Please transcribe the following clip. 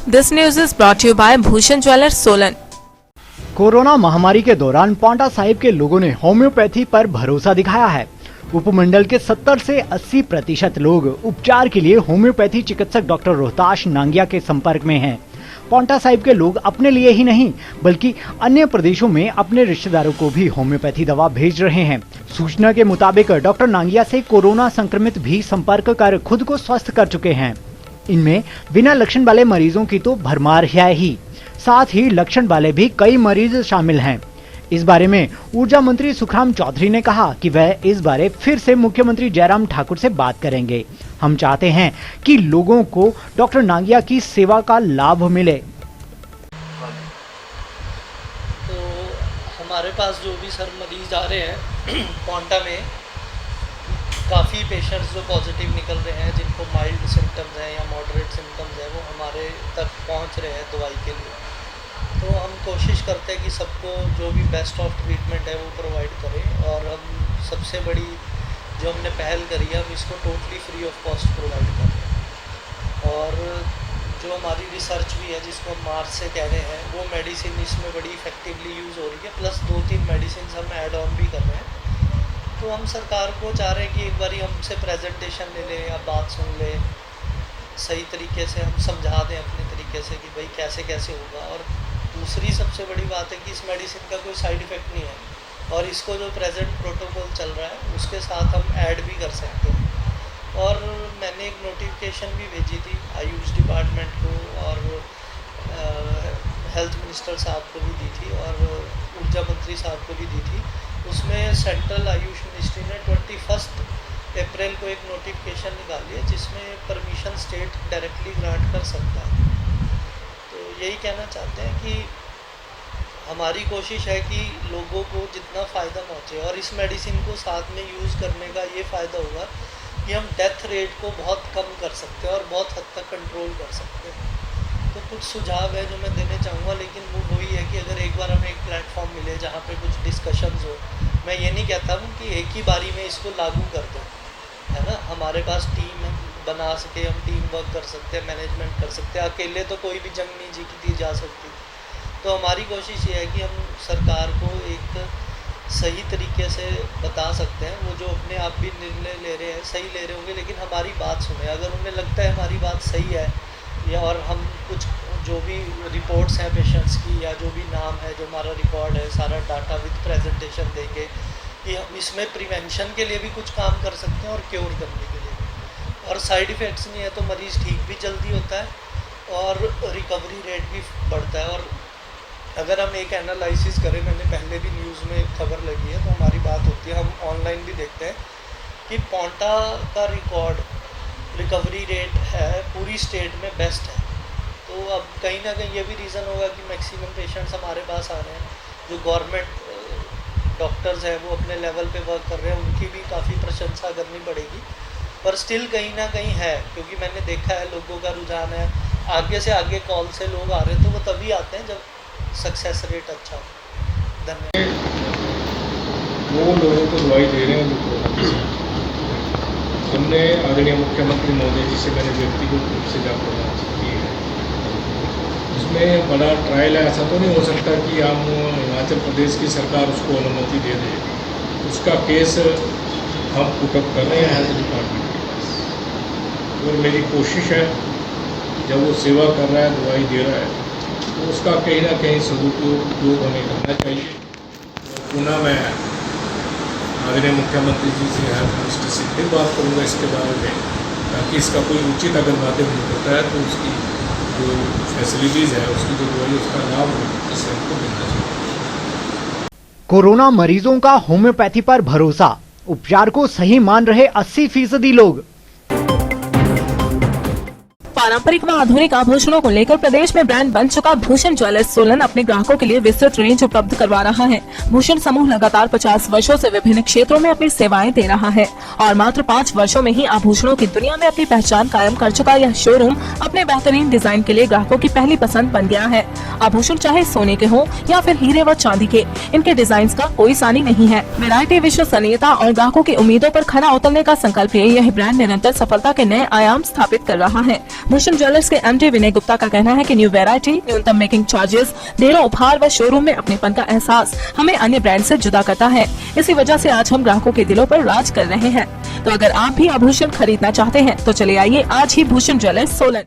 This news is brought to you by Bhushan Jewellers, Solan. Corona महामारी के दौरान पांटा साहिब के लोगों ने होम्योपैथी पर भरोसा दिखाया है। उपमंडल के 70 से 80% लोग उपचार के लिए होम्योपैथी चिकित्सक डॉक्टर रोहताश नांगिया के संपर्क में हैं। पांटा साहिब के लोग अपने लिए ही नहीं बल्कि अन्य प्रदेशों में अपने रिश्तेदारों को भी होम्योपैथी दवा भेज रहे हैं। सूचना के मुताबिक डॉक्टर नांगिया से कोरोना संक्रमित भी संपर्क कर खुद को स्वस्थ कर चुके हैं। इनमें बिना लक्षण वाले मरीजों की तो भरमार है ही, साथ ही लक्षण वाले भी कई मरीज शामिल हैं। इस बारे में ऊर्जा मंत्री सुखराम चौधरी ने कहा कि वह इस बारे फिर से मुख्यमंत्री जयराम ठाकुर से बात करेंगे। हम चाहते हैं कि लोगों को डॉक्टर नांगिया की सेवा का लाभ मिले। तो हमारे पास जो भी सर मरीज आ रहे हैं पांटा में काफ़ी पेशेंट्स जो पॉजिटिव निकल रहे हैं, जिनको माइल्ड सिम्टम्स हैं या मॉडरेट सिम्टम्स हैं, वो हमारे तक पहुंच रहे हैं दवाई के लिए। तो हम कोशिश करते हैं कि सबको जो भी बेस्ट ऑफ ट्रीटमेंट है वो प्रोवाइड करें, और हम सबसे बड़ी जो हमने पहल करी है हम इसको totally free of cost provide कर रहे हैं। और जो हमारी रिसर्च भी है जिसको हम मार्च से कह रहे हैं, वो मेडिसिन इसमें बड़ी इफेक्टिवली यूज़ हो रही है, प्लस 2-3 मेडिसिन हम ऐड ऑन भी कर रहे हैं। तो हम सरकार को चाह रहे हैं कि एक बारी हमसे प्रेजेंटेशन ले लें या बात सुन लें, सही तरीके से हम समझा दें अपने तरीके से कि भाई कैसे कैसे होगा। और दूसरी सबसे बड़ी बात है कि इस मेडिसिन का कोई साइड इफ़ेक्ट नहीं है, और इसको जो प्रेजेंट प्रोटोकॉल चल रहा है उसके साथ हम ऐड भी कर सकते हैं। और मैंने एक नोटिफिकेशन भी भेजी थी आयुष डिपार्टमेंट को, और हेल्थ मिनिस्टर साहब को भी दी थी, और ऊर्जा मंत्री साहब को भी दी थी। उसमें सेंट्रल आयुष मिनिस्ट्री ने 21 अप्रैल को एक नोटिफिकेशन निकाली है जिसमें परमिशन स्टेट डायरेक्टली ग्रांट कर सकता है। तो यही कहना चाहते हैं कि हमारी कोशिश है कि लोगों को जितना फ़ायदा पहुँचे, और इस मेडिसिन को साथ में यूज़ करने का ये फ़ायदा होगा कि हम डेथ रेट को बहुत कम कर सकते हैं और बहुत हद तक कंट्रोल कर सकते हैं। तो कुछ सुझाव है जो मैं देने चाहूँगा, लेकिन वो वही है कि अगर एक बार हमें एक प्लेटफॉर्म मिले जहाँ पे कुछ डिस्कशंस हो, मैं ये नहीं कहता हूँ कि एक ही बारी में इसको लागू कर दें, है ना। हमारे पास टीम बना सके, हम टीम वर्क कर सकते हैं, मैनेजमेंट कर सकते हैं। अकेले तो कोई भी जंग नहीं जीती जा सकती। तो हमारी कोशिश ये है कि हम सरकार को एक सही तरीके से बता सकते हैं। वो जो अपने आप भी निर्णय ले रहे हैं सही ले रहे होंगे, लेकिन हमारी बात सुने। अगर उन्हें लगता है हमारी बात सही है, या और हम कुछ जो भी रिपोर्ट्स हैं पेशेंट्स की, या जो भी नाम है, जो हमारा रिकॉर्ड है, सारा डाटा विद प्रेजेंटेशन देंगे कि हम इसमें प्रिवेंशन के लिए भी कुछ काम कर सकते हैं और क्योर करने के लिए भी। और साइड इफ़ेक्ट्स नहीं है तो मरीज़ ठीक भी जल्दी होता है और रिकवरी रेट भी बढ़ता है। और अगर हम एक एनालिसिस करें, मैंने पहले भी न्यूज़ में खबर लगी है तो हमारी बात होती है, हम ऑनलाइन भी देखते हैं कि पांटा का रिकॉर्ड रिकवरी रेट है पूरी स्टेट में बेस्ट है। तो अब कहीं ना कहीं ये भी रीज़न होगा कि मैक्सिमम पेशेंट्स हमारे पास आ रहे हैं। जो गवर्नमेंट डॉक्टर्स हैं वो अपने लेवल पे वर्क कर रहे हैं, उनकी भी काफ़ी प्रशंसा करनी पड़ेगी। पर स्टिल कहीं ना कहीं है, क्योंकि मैंने देखा है लोगों का रुझान है, आगे से आगे कॉल से लोग आ रहे हैं, तो वो तभी आते हैं जब सक्सेस रेट अच्छा हो। धन्यवाद। वो लोगों को दवाई दे रहे हैं। हमने आदरणीय मुख्यमंत्री महोदय जी से मैंने व्यक्तिगत रूप से जाकर बात की है। उसमें बड़ा ट्रायल है, ऐसा तो नहीं हो सकता कि हम हिमाचल प्रदेश की सरकार उसको अनुमति दे दे। उसका केस हम पुटअप कर रहे हैं हेल्थ डिपार्टमेंट के पास, और मेरी कोशिश है जब वो सेवा कर रहा है, दवाई दे रहा है, तो उसका कहीं ना कहीं सदुपयोग हमें करना चाहिए। पुनः मैं आदरणीय मुख्यमंत्री जी से, हेल्थ मिनिस्टर से फिर बात करूँगा इसके बारे में, ताकि इसका कोई उचित अगर माध्यम होता है तो उसकी जो फैसिलिटीज़ है, उसकी जो दवाई, उसका लाभ हो, इससे हमको मिलना चाहिए। कोरोना मरीजों का होम्योपैथी पर भरोसा, उपचार को सही मान रहे 80% लोग। पारंपरिक व आधुनिक आभूषणों को लेकर प्रदेश में ब्रांड बन चुका भूषण ज्वेलर्स सोलन अपने ग्राहकों के लिए विस्तृत रेंज उपलब्ध करवा रहा है। भूषण समूह लगातार 50 वर्षों से विभिन्न क्षेत्रों में अपनी सेवाएं दे रहा है, और मात्र 5 वर्षों में ही आभूषणों की दुनिया में अपनी पहचान कायम कर चुका यह शोरूम अपने बेहतरीन डिजाइन के लिए ग्राहकों की पहली पसंद बन गया है। आभूषण चाहे सोने के हो या फिर हीरे व चांदी के, इनके डिजाइन का कोई सानी नहीं है। वैरायटी, विश्वसनीयता और ग्राहकों की उम्मीदों पर खरा उतरने का संकल्प है। यह ब्रांड निरंतर सफलता के नए आयाम स्थापित कर रहा है। भूषण ज्वेलर्स के एमडी विनय गुप्ता का कहना है कि न्यू वैरायटी, न्यूनतम मेकिंग चार्जेस, ढेरों उपहार व शोरूम में अपनेपन का एहसास हमें अन्य ब्रांड से जुदा करता है। इसी वजह से आज हम ग्राहकों के दिलों पर राज कर रहे हैं। तो अगर आप भी आभूषण खरीदना चाहते हैं तो चले आइए आज ही भूषण ज्वेलर्स सोलन।